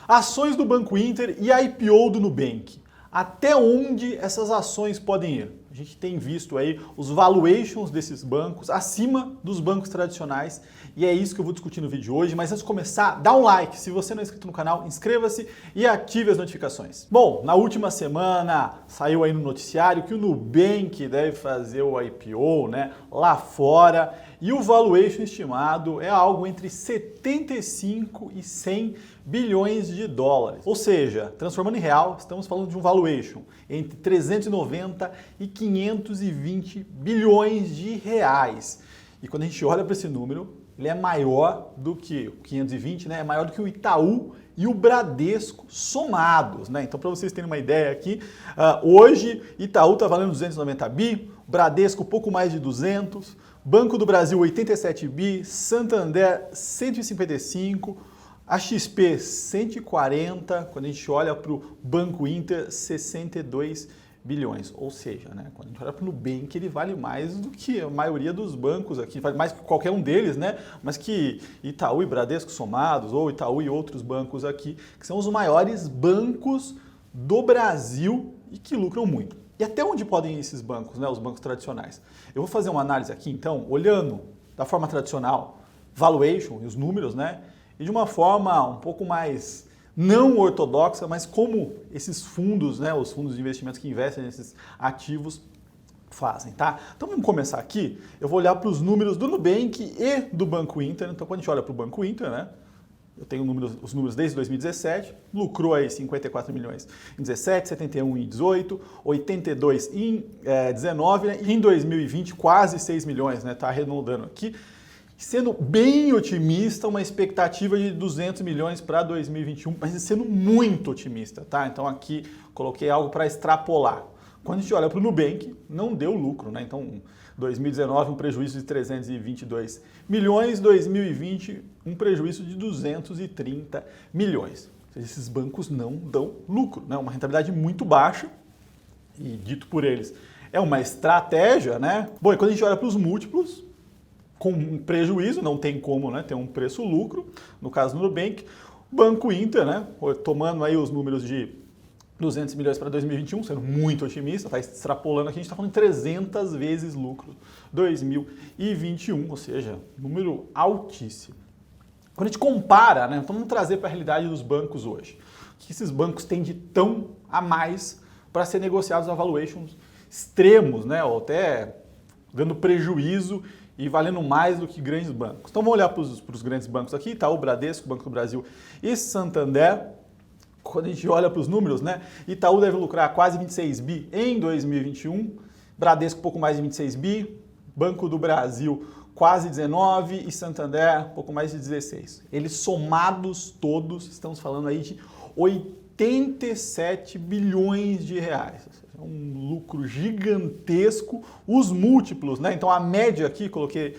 Ações do Banco Inter e a IPO do Nubank. Até onde essas ações podem ir? A gente tem visto aí os valuations desses bancos acima dos bancos tradicionais e é isso que eu vou discutir no vídeo de hoje. Mas antes de começar, dá um like. Se você não é inscrito no canal, inscreva-se e ative as notificações. Bom, na última semana saiu aí no noticiário que o Nubank deve fazer o IPO, né, lá fora e o valuation estimado é algo entre 75 e 100 bilhões de dólares. Ou seja, transformando em real, estamos falando de um valuation entre 390 e 520 bilhões de reais. E quando a gente olha para esse número, ele é maior do que o 520, né? É maior do que o Itaú e o Bradesco somados, né? Então, para vocês terem uma ideia aqui, hoje Itaú está valendo 290 bi, Bradesco pouco mais de 200, Banco do Brasil 87 bi, Santander 155, a XP 140, quando a gente olha para o Banco Inter 62 bilhões. Ou seja, né, quando a gente olha para o Nubank, ele vale mais do que a maioria dos bancos aqui, vale mais que qualquer um deles, né? Mas que Itaú e Bradesco somados, ou Itaú e outros bancos aqui, que são os maiores bancos do Brasil e que lucram muito. E até onde podem ir esses bancos, né, os bancos tradicionais? Eu vou fazer uma análise aqui, então, olhando da forma tradicional, valuation e os números, né? E de uma forma um pouco mais não ortodoxa, mas como esses fundos, né, os fundos de investimentos que investem nesses ativos fazem, tá? Então vamos começar aqui. Eu vou olhar para os números do Nubank e do Banco Inter. Então quando a gente olha para o Banco Inter, né, eu tenho os números desde 2017, lucrou aí 54 milhões em 17, 71 em 18, 82 em 19, né, e em 2020 quase 6 milhões, né, tá arredondando aqui. Sendo bem otimista, uma expectativa de 200 milhões para 2021, mas sendo muito otimista, tá? Então aqui coloquei algo para extrapolar. Quando a gente olha para o Nubank, não deu lucro, né? Então 2019 um prejuízo de 322 milhões, 2020 um prejuízo de 230 milhões. Ou seja, esses bancos não dão lucro, né? Uma rentabilidade muito baixa e dito por eles é uma estratégia, né? Bom, e quando a gente olha para os múltiplos, com um prejuízo, não tem como, né, ter um preço-lucro, no caso do Nubank, Banco Inter, né, tomando aí os números de 200 milhões para 2021, sendo muito otimista, está extrapolando aqui, a gente está falando de 300 vezes lucro 2021, ou seja, número altíssimo. Quando a gente compara, né, então vamos trazer para a realidade dos bancos hoje, o que esses bancos têm de tão a mais para ser negociados a valuations extremos, né, ou até dando prejuízo e valendo mais do que grandes bancos. Então vamos olhar para os grandes bancos aqui, Itaú, Bradesco, Banco do Brasil e Santander. Quando a gente olha para os números, né, Itaú deve lucrar quase 26 bi em 2021, Bradesco pouco mais de 26 bi, Banco do Brasil quase 19 e Santander pouco mais de 16. Eles somados todos, estamos falando aí de 87 bilhões de reais. É um lucro gigantesco, os múltiplos, né? Então a média aqui, coloquei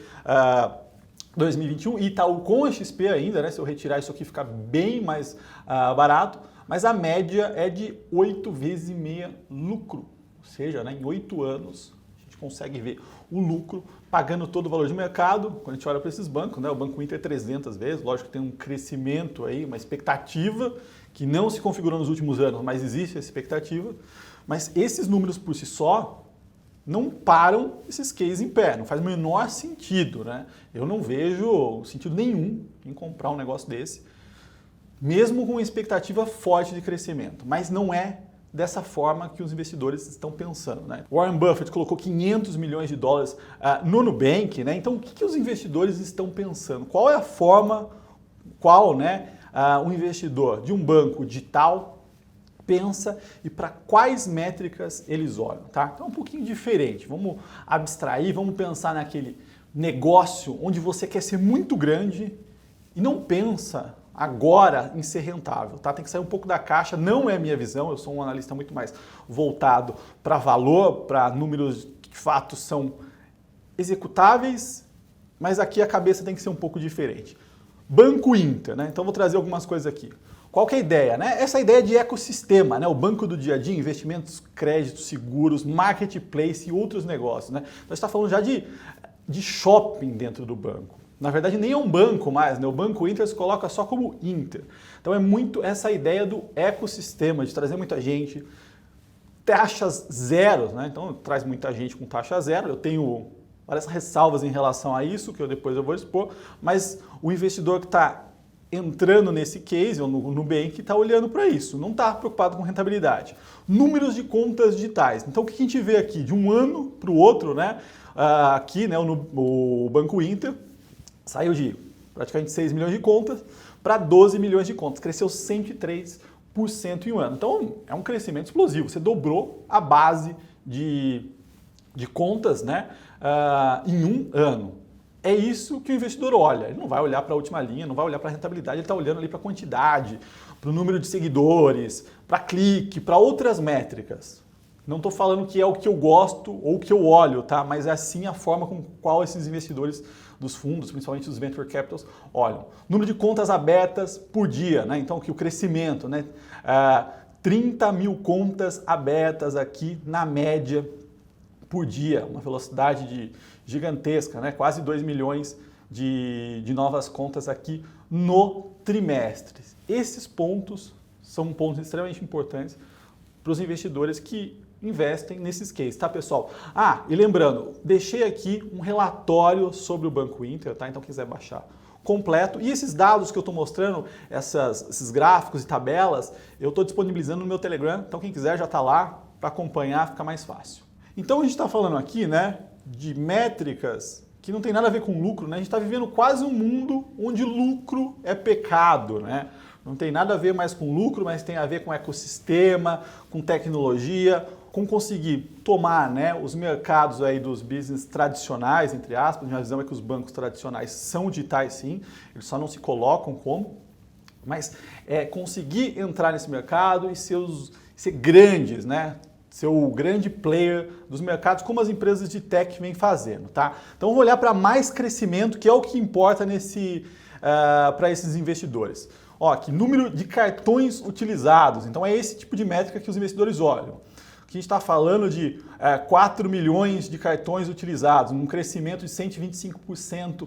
2021, e Itaú com a XP ainda, né? Se eu retirar isso aqui fica bem mais barato, mas a média é de 8 vezes e meia lucro. Ou seja, né, em 8 anos a gente consegue ver o lucro pagando todo o valor de mercado. Quando a gente olha para esses bancos, né, o Banco Inter 300 vezes, lógico que tem um crescimento aí, uma expectativa que não se configurou nos últimos anos, mas existe essa expectativa. Mas esses números por si só não param esses cases em pé, não faz o menor sentido, né? Eu não vejo sentido nenhum em comprar um negócio desse, mesmo com uma expectativa forte de crescimento. Mas não é dessa forma que os investidores estão pensando, né? Warren Buffett colocou 500 milhões de dólares no Nubank, né? Então o que os investidores estão pensando? Qual é a forma, né, um investidor de um banco digital pensa e para quais métricas eles olham, tá? Então é um pouquinho diferente. Vamos abstrair, vamos pensar naquele negócio onde você quer ser muito grande e não pensa agora em ser rentável, tá? Tem que sair um pouco da caixa, não é a minha visão, eu sou um analista muito mais voltado para valor, para números que de fato são executáveis, mas aqui a cabeça tem que ser um pouco diferente. Banco Inter, né? Então vou trazer algumas coisas aqui. Qual que é a ideia, né? Essa ideia de ecossistema, né? O banco do dia a dia, investimentos, créditos, seguros, marketplace e outros negócios, né? Então a gente está falando já de shopping dentro do banco. Na verdade, nem é um banco mais, né? O Banco Inter se coloca só como Inter. Então é muito essa ideia do ecossistema, de trazer muita gente, taxas zeros, né? Então traz muita gente com taxa zero. Eu tenho várias ressalvas em relação a isso, que depois eu vou expor, mas o investidor que está entrando nesse case, ou no Nubank, está olhando para isso, não está preocupado com rentabilidade. Números de contas digitais. Então o que a gente vê aqui, de um ano para o outro, né? Aqui, né, o Banco Inter saiu de praticamente 6 milhões de contas para 12 milhões de contas, cresceu 103% em um ano. Então é um crescimento explosivo, você dobrou a base de contas, né, em um ano. É isso que o investidor olha. Ele não vai olhar para a última linha, não vai olhar para a rentabilidade, ele está olhando ali para a quantidade, para o número de seguidores, para clique, para outras métricas. Não estou falando que é o que eu gosto ou o que eu olho, tá? Mas é assim a forma com qual esses investidores dos fundos, principalmente os venture capitals, olham. Número de contas abertas por dia, né? Então, que o crescimento, né? 30 mil contas abertas aqui na média por dia, uma velocidade gigantesca, né? Quase 2 milhões de novas contas aqui no trimestre. Esses pontos são pontos extremamente importantes para os investidores que investem nesses cases, tá, pessoal? E lembrando, deixei aqui um relatório sobre o Banco Inter, tá? Então, quem quiser baixar completo. E esses dados que eu estou mostrando, esses gráficos e tabelas, eu estou disponibilizando no meu Telegram, então quem quiser já está lá para acompanhar, fica mais fácil. Então, a gente está falando aqui, né, de métricas que não tem nada a ver com lucro, né? A gente está vivendo quase um mundo onde lucro é pecado, né? Não tem nada a ver mais com lucro, mas tem a ver com ecossistema, com tecnologia, com conseguir tomar, né, os mercados aí dos business tradicionais, entre aspas. Minha visão é que os bancos tradicionais são digitais sim, eles só não se colocam como, mas conseguir entrar nesse mercado e ser grandes, né? Ser o grande player dos mercados, como as empresas de tech vêm fazendo, tá? Então, vamos olhar para mais crescimento, que é o que importa para esses investidores. Ó, aqui, número de cartões utilizados. Então, é esse tipo de métrica que os investidores olham. Aqui a gente está falando de 4 milhões de cartões utilizados, um crescimento de 125%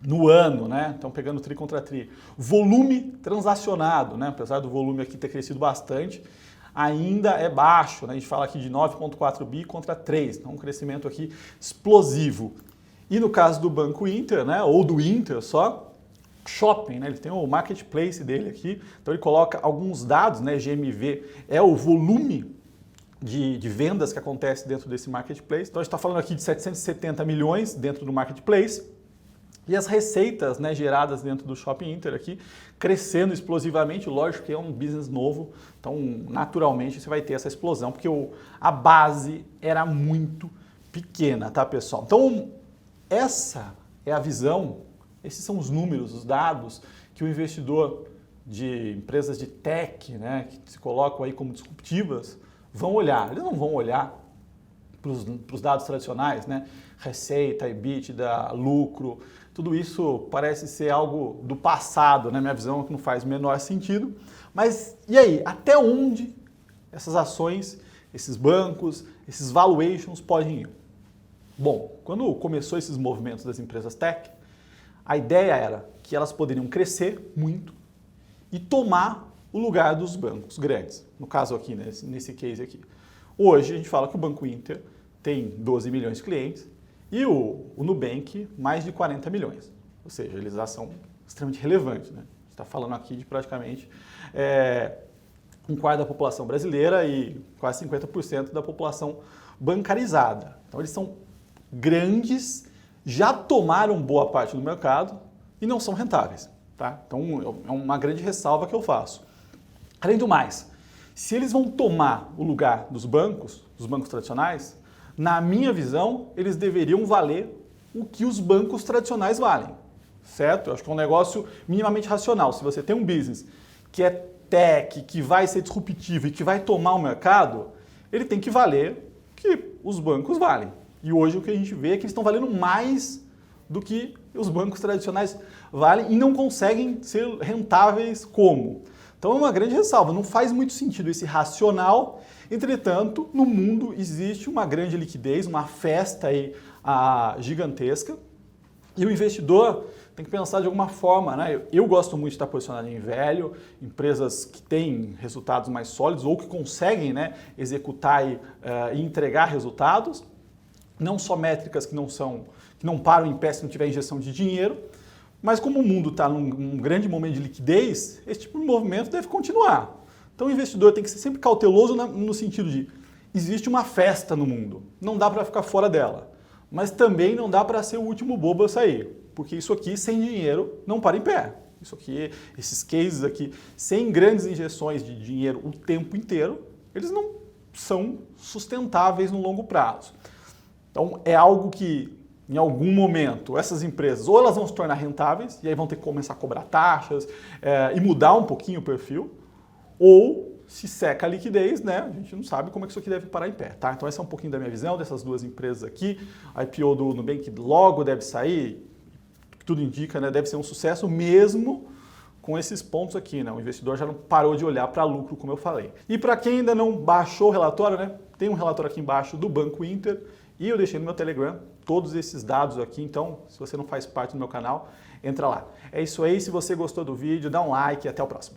no ano, né? Então, pegando tri contra tri. Volume transacionado, né? Apesar do volume aqui ter crescido bastante, ainda é baixo, né? A gente fala aqui de 9,4 bi contra 3, então um crescimento aqui explosivo. E no caso do Banco Inter, né? Ou do Inter só, shopping, né? Ele tem o marketplace dele aqui, então ele coloca alguns dados, né? GMV é o volume de vendas que acontece dentro desse marketplace. Então a gente está falando aqui de 770 milhões dentro do marketplace. E as receitas, né, geradas dentro do Shopping Inter aqui, crescendo explosivamente. Lógico que é um business novo, então naturalmente você vai ter essa explosão, porque a base era muito pequena, tá, pessoal? Então essa é a visão, esses são os números, os dados que o investidor de empresas de tech, né, que se colocam aí como disruptivas, vão olhar. Eles não vão olhar para os dados tradicionais, né? Receita, EBITDA, lucro, tudo isso parece ser algo do passado, né? Minha visão é que não faz o menor sentido. Mas e aí, até onde essas ações, esses bancos, esses valuations podem ir? Bom, quando começou esses movimentos das empresas tech, a ideia era que elas poderiam crescer muito e tomar o lugar dos bancos grandes. No caso aqui, nesse case aqui. Hoje a gente fala que o Banco Inter tem 12 milhões de clientes e o Nubank mais de 40 milhões. Ou seja, eles já são extremamente relevantes, né? A gente está falando aqui de praticamente um quarto da população brasileira e quase 50% da população bancarizada. Então eles são grandes, já tomaram boa parte do mercado e não são rentáveis, tá? Então é uma grande ressalva que eu faço. Além do mais, se eles vão tomar o lugar dos bancos tradicionais, na minha visão, eles deveriam valer o que os bancos tradicionais valem, certo? Eu acho que é um negócio minimamente racional. Se você tem um business que é tech, que vai ser disruptivo e que vai tomar o mercado, ele tem que valer o que os bancos valem. E hoje o que a gente vê é que eles estão valendo mais do que os bancos tradicionais valem e não conseguem ser rentáveis como? Então é uma grande ressalva, não faz muito sentido esse racional. Entretanto, no mundo existe uma grande liquidez, uma festa aí, gigantesca, e o investidor tem que pensar de alguma forma, né? Eu gosto muito de estar posicionado em velho, empresas que têm resultados mais sólidos ou que conseguem, né, executar e entregar resultados, não só métricas que não param em pé se não tiver injeção de dinheiro, mas como o mundo está num grande momento de liquidez, esse tipo de movimento deve continuar. Então o investidor tem que ser sempre cauteloso no sentido de existe uma festa no mundo, não dá para ficar fora dela, mas também não dá para ser o último bobo a sair, porque isso aqui sem dinheiro não para em pé. Isso aqui, esses cases aqui, sem grandes injeções de dinheiro o tempo inteiro, eles não são sustentáveis no longo prazo. Então é algo que em algum momento essas empresas ou elas vão se tornar rentáveis e aí vão ter que começar a cobrar taxas e mudar um pouquinho o perfil, ou se seca a liquidez, né? A gente não sabe como é que isso aqui deve parar em pé, tá? Então essa é um pouquinho da minha visão dessas duas empresas aqui. A IPO do Nubank logo deve sair, tudo indica, né? Deve ser um sucesso mesmo com esses pontos aqui, né? O investidor já não parou de olhar para lucro, como eu falei. E para quem ainda não baixou o relatório, né? Tem um relatório aqui embaixo do Banco Inter e eu deixei no meu Telegram todos esses dados aqui, então se você não faz parte do meu canal, entra lá. É isso aí, se você gostou do vídeo, dá um like e até o próximo.